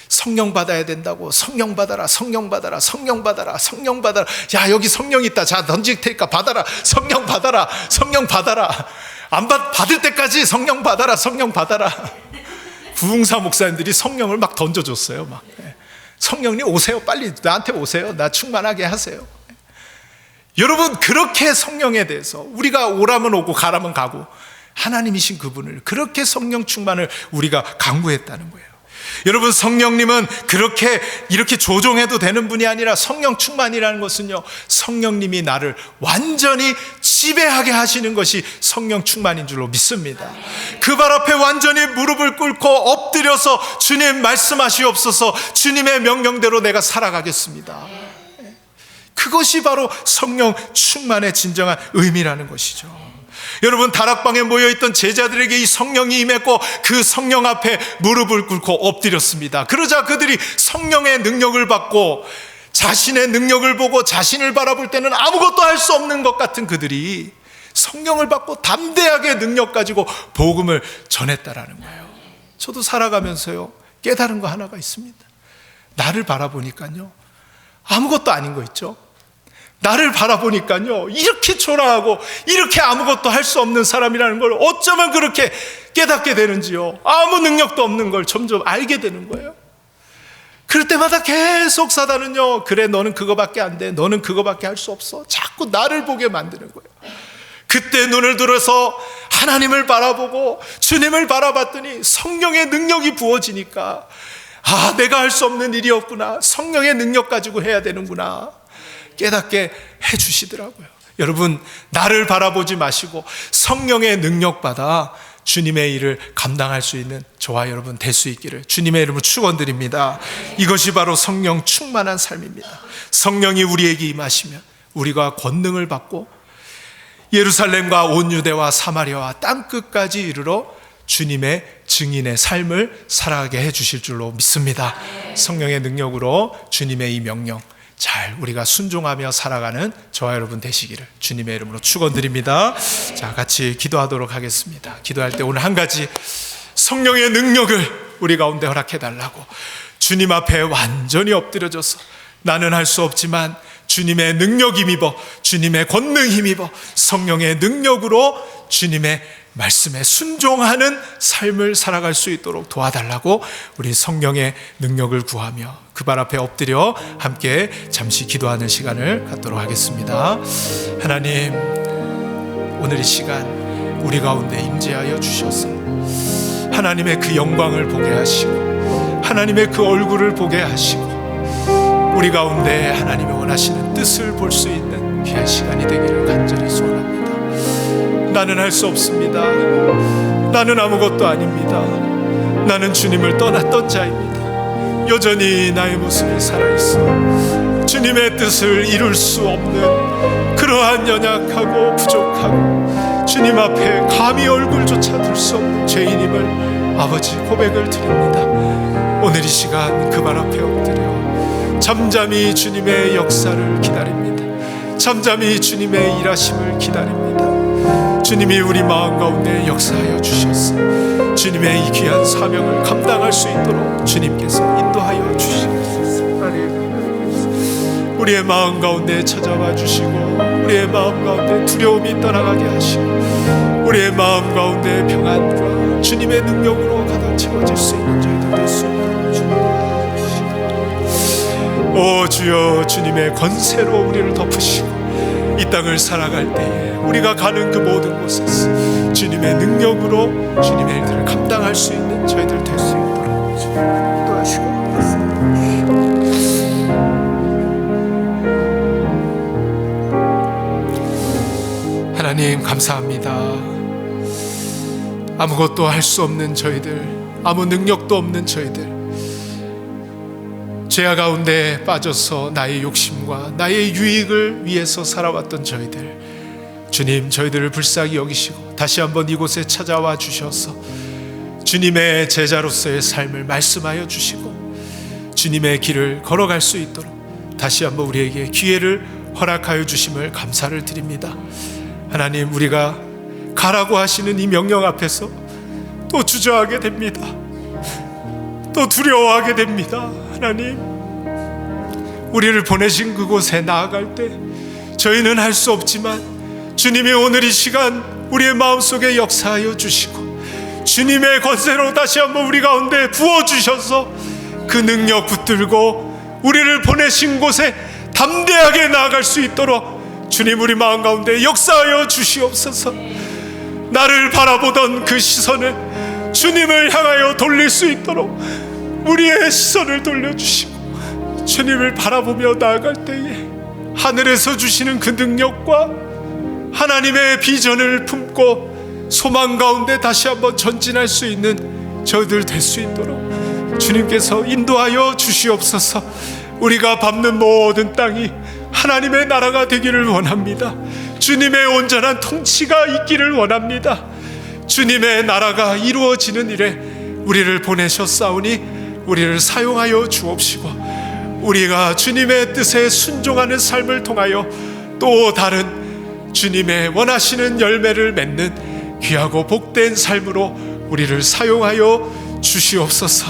[SPEAKER 3] 성령 받아야 된다고, 성령 받아라, 성령 받아라, 성령 받아라, 성령 받아라. 야, 여기 성령 있다. 자, 던질 테니까 받아라. 성령 받아라, 성령 받아라. 안 받을 때까지 성령 받아라, 성령 받아라. 부흥사 목사님들이 성령을 막 던져줬어요. 막, 성령님 오세요, 빨리 나한테 오세요. 나 충만하게 하세요. 여러분, 그렇게 성령에 대해서 우리가 오라면 오고 가라면 가고 하나님이신 그분을, 그렇게 성령 충만을 우리가 강구했다는 거예요. 여러분, 성령님은 이렇게 조종해도 되는 분이 아니라 성령 충만이라는 것은요, 성령님이 나를 완전히 지배하게 하시는 것이 성령 충만인 줄로 믿습니다. 그 발 앞에 완전히 무릎을 꿇고 엎드려서 주님 말씀하시옵소서, 주님의 명령대로 내가 살아가겠습니다. 그것이 바로 성령 충만의 진정한 의미라는 것이죠. 여러분, 다락방에 모여있던 제자들에게 이 성령이 임했고 그 성령 앞에 무릎을 꿇고 엎드렸습니다. 그러자 그들이 성령의 능력을 받고 자신의 능력을 보고 자신을 바라볼 때는 아무것도 할 수 없는 것 같은 그들이 성령을 받고 담대하게 능력 가지고 복음을 전했다라는 거예요. 저도 살아가면서요, 깨달은 거 하나가 있습니다. 나를 바라보니까요, 아무것도 아닌 거 있죠. 나를 바라보니까요, 이렇게 초라하고 이렇게 아무것도 할 수 없는 사람이라는 걸 어쩌면 그렇게 깨닫게 되는지요. 아무 능력도 없는 걸 점점 알게 되는 거예요. 그럴 때마다 계속 사단은요, 그래, 너는 그거밖에 안 돼, 너는 그거밖에 할 수 없어, 자꾸 나를 보게 만드는 거예요. 그때 눈을 들어서 하나님을 바라보고 주님을 바라봤더니 성령의 능력이 부어지니까, 아, 내가 할 수 없는 일이었구나, 성령의 능력 가지고 해야 되는구나 깨닫게 해주시더라고요. 여러분, 나를 바라보지 마시고 성령의 능력 받아 주님의 일을 감당할 수 있는 저와 여러분 될 수 있기를 주님의 이름으로 축원드립니다. 이것이 바로 성령 충만한 삶입니다. 성령이 우리에게 임하시면 우리가 권능을 받고 예루살렘과 온 유대와 사마리아와 땅끝까지 이르러 주님의 증인의 삶을 살아가게 해주실 줄로 믿습니다. 성령의 능력으로 주님의 이 명령 잘 우리가 순종하며 살아가는 저와 여러분 되시기를 주님의 이름으로 축원드립니다. 자, 같이 기도하도록 하겠습니다. 기도할 때 오늘 한 가지, 성령의 능력을 우리 가운데 허락해 달라고 주님 앞에 완전히 엎드려져서 나는 할 수 없지만 주님의 능력 힘입어, 주님의 권능 힘입어 성령의 능력으로 주님의 말씀에 순종하는 삶을 살아갈 수 있도록 도와달라고 우리 성령의 능력을 구하며 그 발 앞에 엎드려 함께 잠시 기도하는 시간을 갖도록 하겠습니다. 하나님, 오늘 이 시간 우리 가운데 임재하여 주셔서 하나님의 그 영광을 보게 하시고 하나님의 그 얼굴을 보게 하시고 우리 가운데 하나님의 원하시는 뜻을 볼 수 있는 귀한 시간이 되기를 간절히 소원합니다. 나는 할 수 없습니다. 나는 아무것도 아닙니다. 나는 주님을 떠났던 자입니다. 여전히 나의 모습이 살아있어 주님의 뜻을 이룰 수 없는 그러한 연약하고 부족하고 주님 앞에 감히 얼굴조차 들 수 없는 죄인임을 아버지 고백을 드립니다. 오늘 이 시간 그 발 앞에 엎드려 잠잠히 주님의 역사를 기다립니다. 잠잠히 주님의 일하심을 기다립니다. 주님이 우리 마음 가운데 역사하여 주셨어 주님의 이 귀한 사명을 감당할 수 있도록 주님께서 인도하여 주시옵소서. 우리의 마음 가운데 찾아와 주시고 우리의 마음 가운데 두려움이 떠나가게 하시고 우리의 마음 가운데 평안과 주님의 능력으로 가득 채워질 수 있는 저희들 될 수 있도록 주님 도와주시고 오 주여 주님의 권세로 우리를 덮으시고 이 땅을 살아갈 때에 우리가 가는 그 모든 곳에서 주님의 능력으로 주님의 일들을 감당할 수 있는 저희들 될 수 있도록 주님 도와주시고 하나님 감사합니다. 아무것도 할 수 없는 저희들, 아무 능력도 없는 저희들, 죄악 가운데 빠져서 나의 욕심과 나의 유익을 위해서 살아왔던 저희들, 주님 저희들을 불쌍히 여기시고 다시 한번 이곳에 찾아와 주셔서 주님의 제자로서의 삶을 말씀하여 주시고 주님의 길을 걸어갈 수 있도록 다시 한번 우리에게 기회를 허락하여 주심을 감사를 드립니다. 하나님, 우리가 가라고 하시는 이 명령 앞에서 또 주저하게 됩니다. 또 두려워하게 됩니다. 하나님, 우리를 보내신 그곳에 나아갈 때 저희는 할 수 없지만 주님이 오늘 이 시간 우리의 마음속에 역사하여 주시고 주님의 권세로 다시 한번 우리 가운데 부어주셔서 그 능력 붙들고 우리를 보내신 곳에 담대하게 나아갈 수 있도록 주님 우리 마음 가운데 역사하여 주시옵소서. 나를 바라보던 그 시선을 주님을 향하여 돌릴 수 있도록 우리의 시선을 돌려주시고 주님을 바라보며 나아갈 때에 하늘에서 주시는 그 능력과 하나님의 비전을 품고 소망 가운데 다시 한번 전진할 수 있는 저희들 될 수 있도록 주님께서 인도하여 주시옵소서. 우리가 밟는 모든 땅이 하나님의 나라가 되기를 원합니다. 주님의 온전한 통치가 있기를 원합니다. 주님의 나라가 이루어지는 일에 우리를 보내셨사오니 우리를 사용하여 주옵시고 우리가 주님의 뜻에 순종하는 삶을 통하여 또 다른 주님의 원하시는 열매를 맺는 귀하고 복된 삶으로 우리를 사용하여 주시옵소서.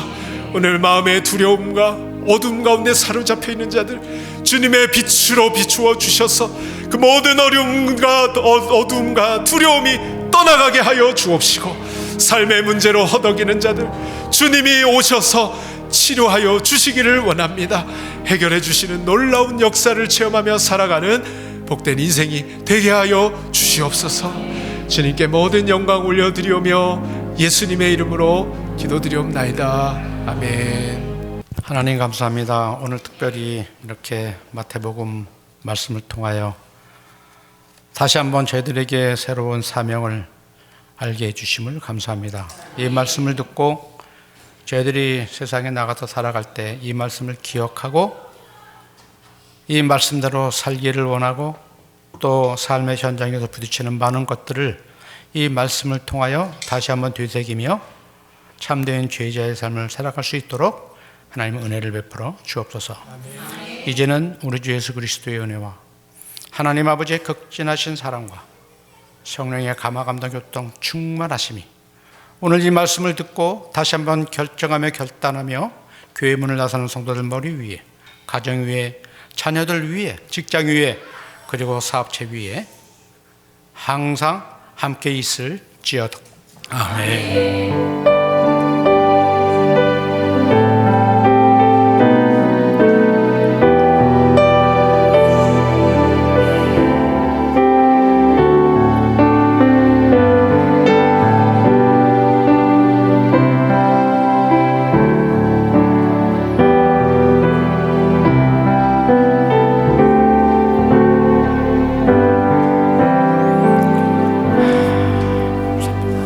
[SPEAKER 3] 오늘 마음의 두려움과 어둠 가운데 사로잡혀 있는 자들 주님의 빛으로 비추어 주셔서 그 모든 어둠과 두려움이 떠나가게 하여 주옵시고 삶의 문제로 허덕이는 자들 주님이 오셔서 치료하여 주시기를 원합니다. 해결해 주시는 놀라운 역사를 체험하며 살아가는 복된 인생이 되게 하여 주시옵소서. 주님께 모든 영광 올려드리오며 예수님의 이름으로 기도드리옵나이다. 아멘.
[SPEAKER 4] 하나님 감사합니다. 오늘 특별히 이렇게 마태복음 말씀을 통하여 다시 한번 저희들에게 새로운 사명을 알게 해주심을 감사합니다. 이 말씀을 듣고 저희들이 세상에 나가서 살아갈 때 이 말씀을 기억하고 이 말씀대로 살기를 원하고 또 삶의 현장에서 부딪히는 많은 것들을 이 말씀을 통하여 다시 한번 되새기며 참된 죄자의 삶을 살아갈 수 있도록 하나님의 은혜를 베풀어 주옵소서. 아멘. 이제는 우리 주 예수 그리스도의 은혜와 하나님 아버지의 극진하신 사랑과 성령의 감화 감동 교통 충만하심이 오늘 이 말씀을 듣고 다시 한번 결정하며 결단하며 교회 문을 나서는 성도들 머리 위에, 가정 위에, 자녀들 위에, 직장 위에, 그리고 사업체 위에 항상 함께 있을지어다. 아멘.